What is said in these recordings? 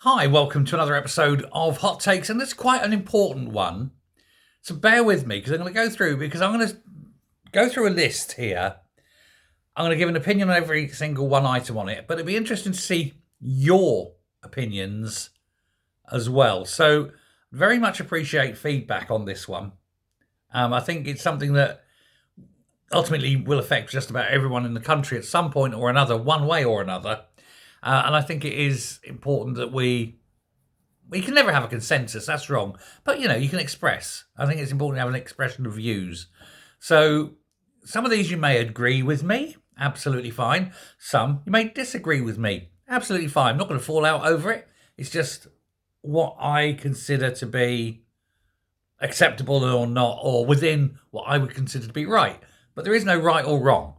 Hi, welcome to another episode of Hot Takes, and it's quite an important one. So bear with me because I'm going to go through a list here. I'm going to give an opinion on every single one item on it, but it'd be interesting to see your opinions as well. So very much appreciate feedback on this one. I think it's something that ultimately will affect just about everyone in the country at some point or another, one way or another. And I think it is important that we can never have a consensus, that's wrong. But, you can express. I think it's important to have an expression of views. So some of these you may agree with me, absolutely fine. Some you may disagree with me, absolutely fine. I'm not going to fall out over it. It's just what I consider to be acceptable or not, or within what I would consider to be right. But there is no right or wrong.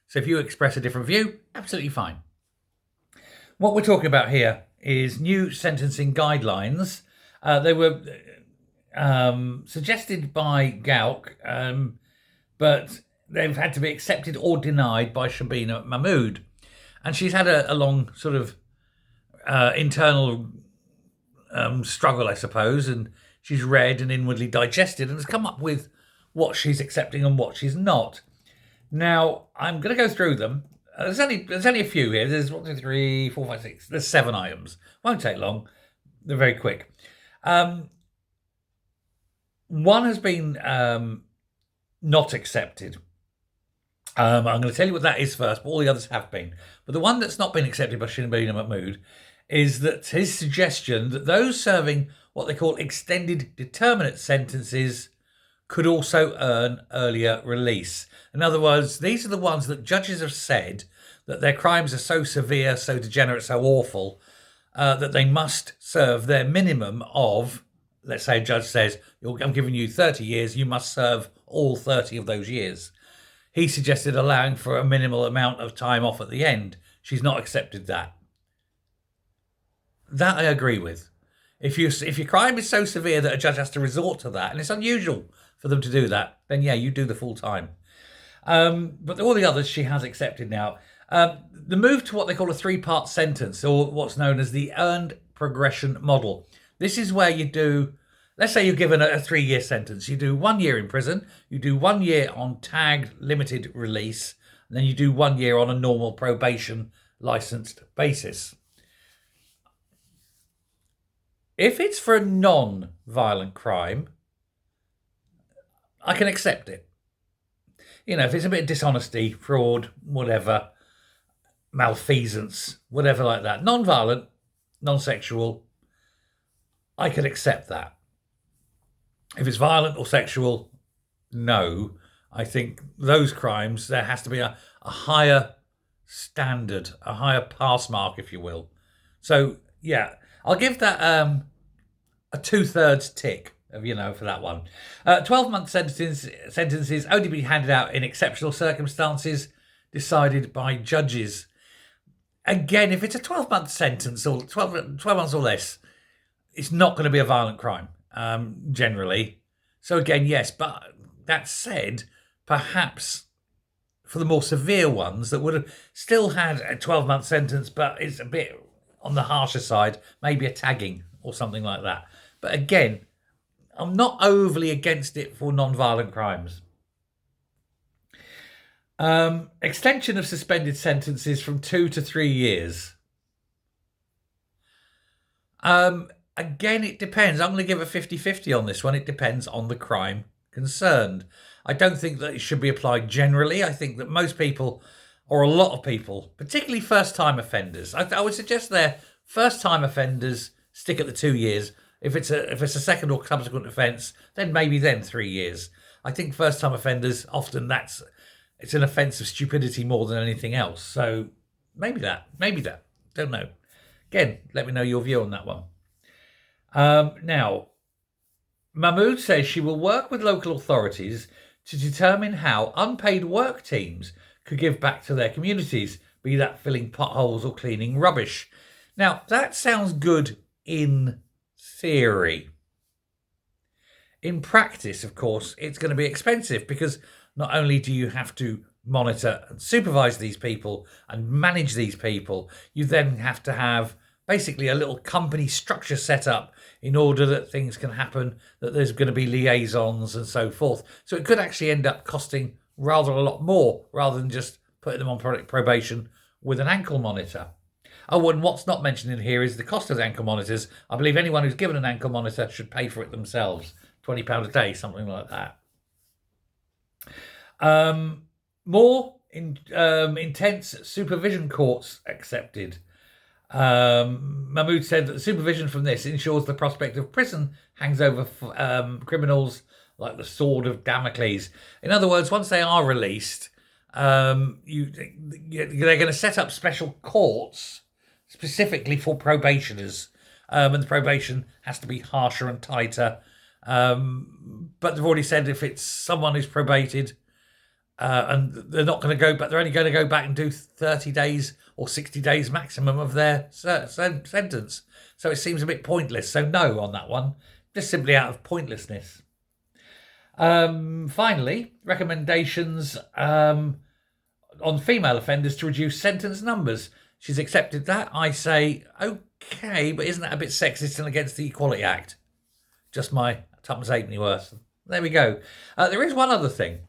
So if you express a different view, absolutely fine. What we're talking about here is new sentencing guidelines. They were suggested by Gauk, but they've had to be accepted or denied by Shabina Mahmood. And she's had a long sort of internal struggle, I suppose, and she's read and inwardly digested and has come up with what she's accepting and what she's not. Now, I'm going to go through them. There's only a few here. There's 1, 2, 3, 4, 5, 6. There's 7 items. Won't take long. They're very quick. One has been not accepted. I'm going to tell you what that is first, but all the others have been. But the one that's not been accepted by Shabina Mahmood is that his suggestion that those serving what they call extended determinate sentences could also earn earlier release. In other words, these are the ones that judges have said that their crimes are so severe, so degenerate, so awful, that they must serve their minimum of, let's say a judge says, I'm giving you 30 years, you must serve all 30 of those years. He suggested allowing for a minimal amount of time off at the end. She's not accepted that. That I agree with. If your crime is so severe that a judge has to resort to that, and it's unusual for them to do that, then yeah, you do the full time. But all the others she has accepted now. The move to what they call a 3-part sentence, or what's known as the earned progression model. This is where you do, let's say you're given a 3-year sentence. You do 1 year in prison, you do 1 year on tagged limited release, and then you do 1 year on a normal probation licensed basis. If it's for a non-violent crime, I can accept it. If it's a bit of dishonesty, fraud, whatever, malfeasance, whatever like that, non-violent, non-sexual, I can accept that. If it's violent or sexual, no. I think those crimes, there has to be a higher standard, a higher pass mark, if you will. So, yeah, I'll give that a 2/3 tick. For that one. 12-month sentences only be handed out in exceptional circumstances decided by judges. Again, if it's a 12-month sentence or 12 months or less, it's not going to be a violent crime, generally. So again, yes, but that said, perhaps for the more severe ones that would have still had a 12-month sentence, but it's a bit on the harsher side, maybe a tagging or something like that. But again, I'm not overly against it for non-violent crimes. Extension of suspended sentences from 2 to 3 years. Again, it depends. I'm going to give a 50-50 on this one. It depends on the crime concerned. I don't think that it should be applied generally. I think that most people, or a lot of people, particularly first-time offenders, I would suggest their first-time offenders stick at the 2 years. If it's a second or subsequent offence, then maybe 3 years. I think first-time offenders, often it's an offence of stupidity more than anything else. So maybe that. Don't know. Again, let me know your view on that one. Now, Mahmood says she will work with local authorities to determine how unpaid work teams could give back to their communities, be that filling potholes or cleaning rubbish. Now, that sounds good in theory. In practice, of course, it's going to be expensive because not only do you have to monitor and supervise these people and manage these people, you then have to have basically a little company structure set up in order that things can happen, that there's going to be liaisons and so forth. So it could actually end up costing rather a lot more rather than just putting them on probation with an ankle monitor. Oh, and what's not mentioned in here is the cost of the ankle monitors. I believe anyone who's given an ankle monitor should pay for it themselves. £20 a day, something like that. More intense supervision courts accepted. Mahmood said that the supervision from this ensures the prospect of prison hangs over criminals like the sword of Damocles. In other words, once they are released, they're going to set up special courts specifically for probationers, and the probation has to be harsher and tighter. But they've already said if it's someone who's probated, and they're not going to go back, they're only going to go back and do 30 days or 60 days maximum of their sentence. So it seems a bit pointless. So no on that one, just simply out of pointlessness. Finally, recommendations on female offenders to reduce sentence numbers. She's accepted that. I say, okay, but isn't that a bit sexist and against the Equality Act? Just my tuppence halfpenny worth. There we go. There is one other thing,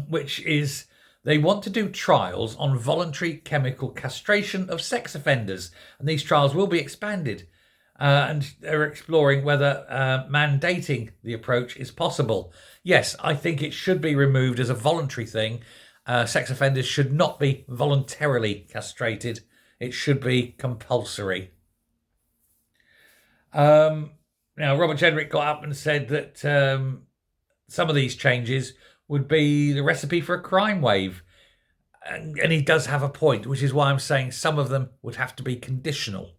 which is they want to do trials on voluntary chemical castration of sex offenders. And these trials will be expanded. And they're exploring whether mandating the approach is possible. Yes, I think it should be removed as a voluntary thing. Sex offenders should not be voluntarily castrated. It should be compulsory. Now, Robert Jedrick got up and said that some of these changes would be the recipe for a crime wave. And he does have a point, which is why I'm saying some of them would have to be conditional.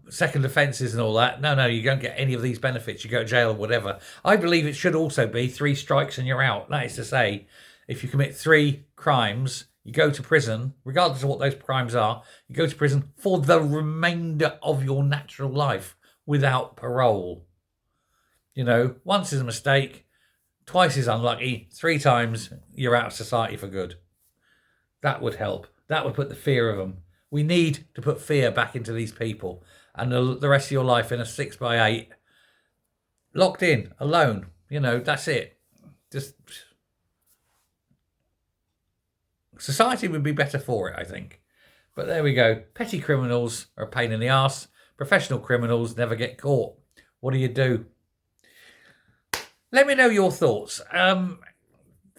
Second offences and all that. No, you don't get any of these benefits. You go to jail or whatever. I believe it should also be 3 strikes and you're out. That is to say, if you commit 3 crimes, you go to prison, regardless of what those crimes are, you go to prison for the remainder of your natural life without parole. You know, once is a mistake, twice is unlucky, 3 times you're out of society for good. That would help. That would put the fear of them. We need to put fear back into these people, and the rest of your life in a 6x8, locked in, alone. You know, that's it. Just society would be better for it, I think. But there we go. Petty criminals are a pain in the arse. Professional criminals never get caught. What do you do? Let me know your thoughts.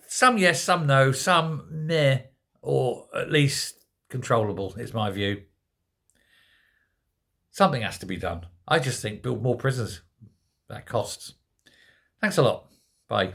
Some yes, some no, some meh, or at least controllable is my view. Something has to be done. I just think build more prisons. That costs. Thanks a lot. Bye.